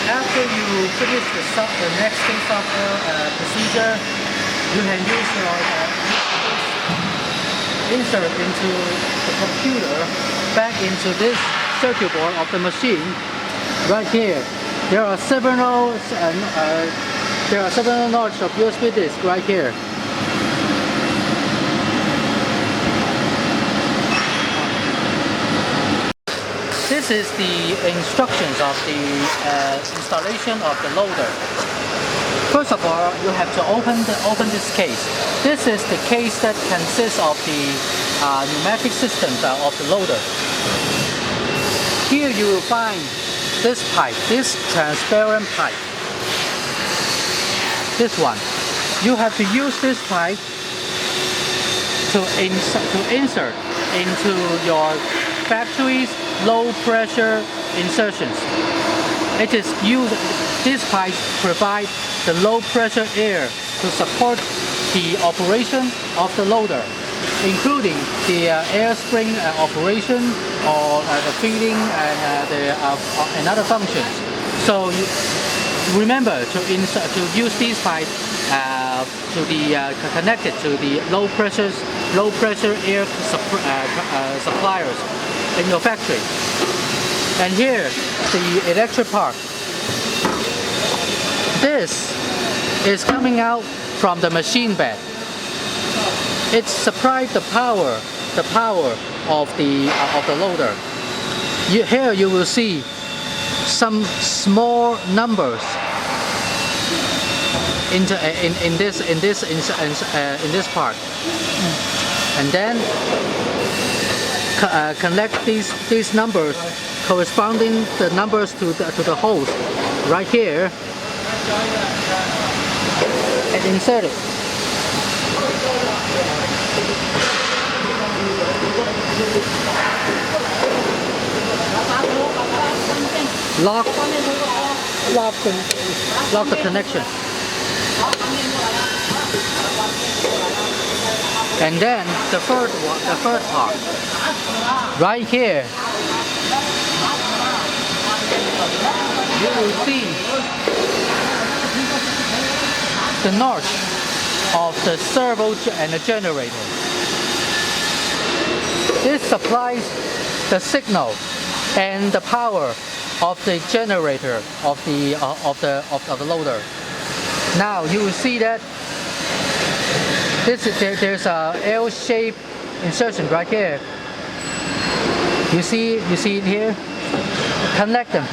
After you finish the nesting software procedure, you can use your insert into the computer back into this circuit board of the machine. Right here, there are several nodes of USB disk right here. This is the instructions of the installation of the loader. First of all, you have to open this case. This is the case that consists of the pneumatic systems of the loader. Here you will find this pipe, this transparent pipe. This one. You have to use this pipe to insert into your factory's low pressure insertions. This pipe provides the low pressure air to support the operation of the loader, including the air spring operation or the feeding and other functions. So remember to use these pipes to be connected to the low pressure air suppliers in your factory. And here, the electric part. This is coming out from the machine bed. It supplies the power of the loader. Here you will see some small numbers in this part, and then connect these numbers corresponding the numbers to the holes right here and insert it. Lock the connection. And then the third part, right here, you will see the notch of the servo and the generator. This supplies the signal and the power of the generator of the loader. Now you will see that there's a L-shaped insertion right here. You see it here? Connect them.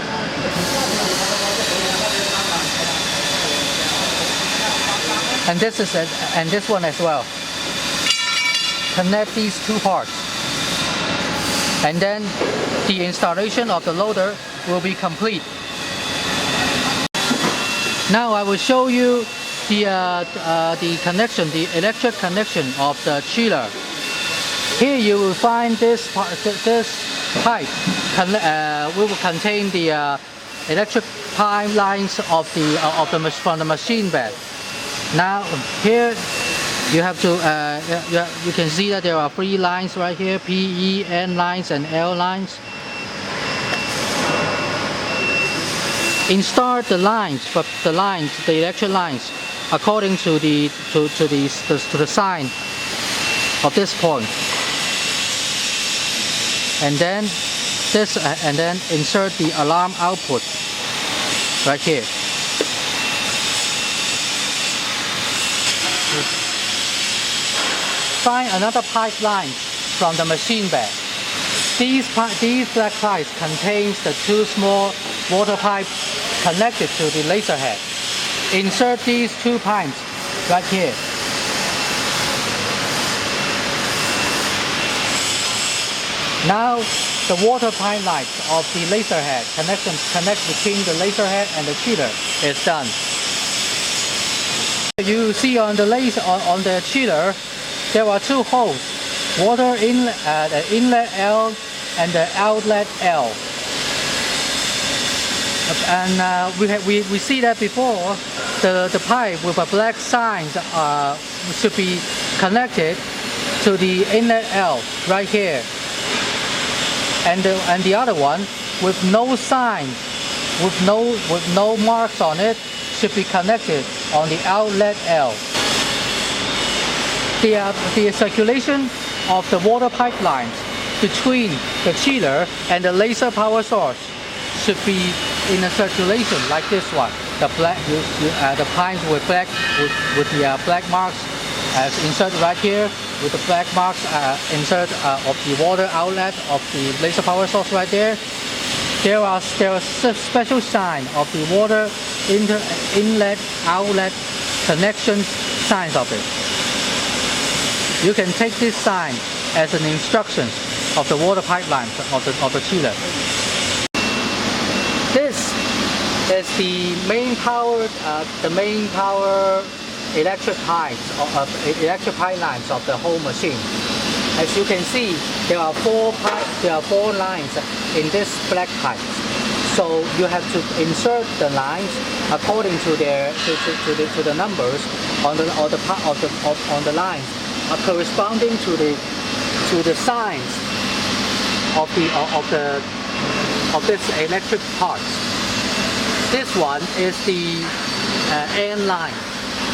And this one as well. Connect these two parts. And then the installation of the loader will be complete. Now I will show you the connection, the electric connection of the chiller. Here you will find this pipe will contain the electric pipelines from the machine bed. Now here you have to you can see that there are 3 lines right here: P, E, N lines and L lines. Install the electric lines according to the sign of this point, and then insert the alarm output right here. Find another pipeline from the machine bed. These black pipes contains the 2 small water pipes connected to the laser head. Insert these 2 pipes right here. Now the water pipeline of the laser head connect between the laser head and the chiller is done. You see on the chiller there are 2 holes, water inlet, the inlet L and the outlet L. And we see that before the pipe with a black sign should be connected to the inlet L right here, and the other one with no sign with no marks on it should be connected on the outlet L. The circulation of the water pipelines between the chiller and the laser power source should be in a circulation like this one. The pipes with the black marks as insert right here, with the black marks insert of the water outlet of the laser power source right there. There are special sign of the water inlet outlet connection signs of it. You can take this sign as an instruction of the water pipeline of the chiller. This is the main power electric pipelines of the whole machine. As you can see, there are four lines in this black pipe. So you have to insert the lines according to the numbers on the lines corresponding to the signs of this electric parts. This one is the N line,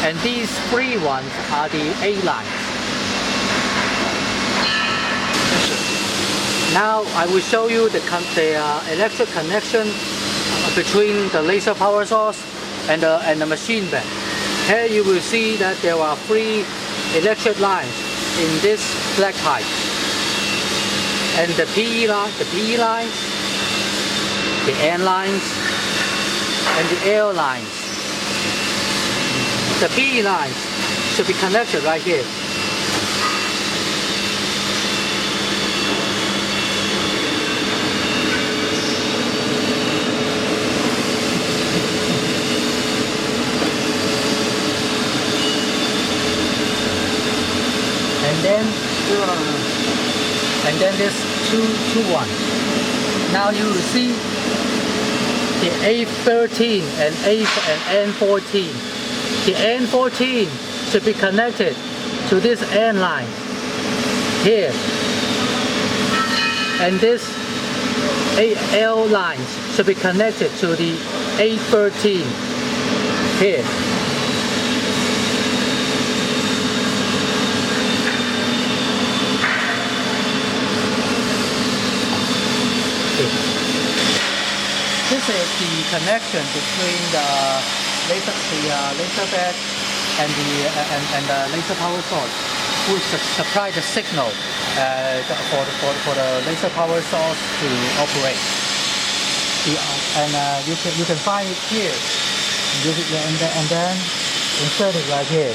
and these three ones are the A lines. Now I will show you the electric connection between the laser power source and the machine bed. Here you will see that there are three electric lines in this black pipe, and the PE lines, the N lines, and the L lines. The PE lines should be connected right here. And then this two one. Now you will see the A13 and N14. The N14 should be connected to this N line here, and this L lines should be connected to the A13 here. This is the connection between the laser bed and the laser power source, which supply the signal for the laser power source to operate. You can find it here, and then insert it right here.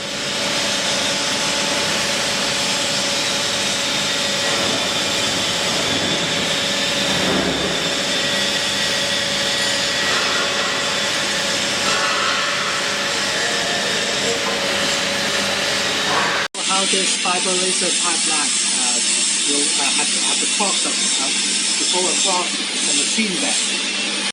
How this fiber laser pipeline will have to cross to go across the machine bed.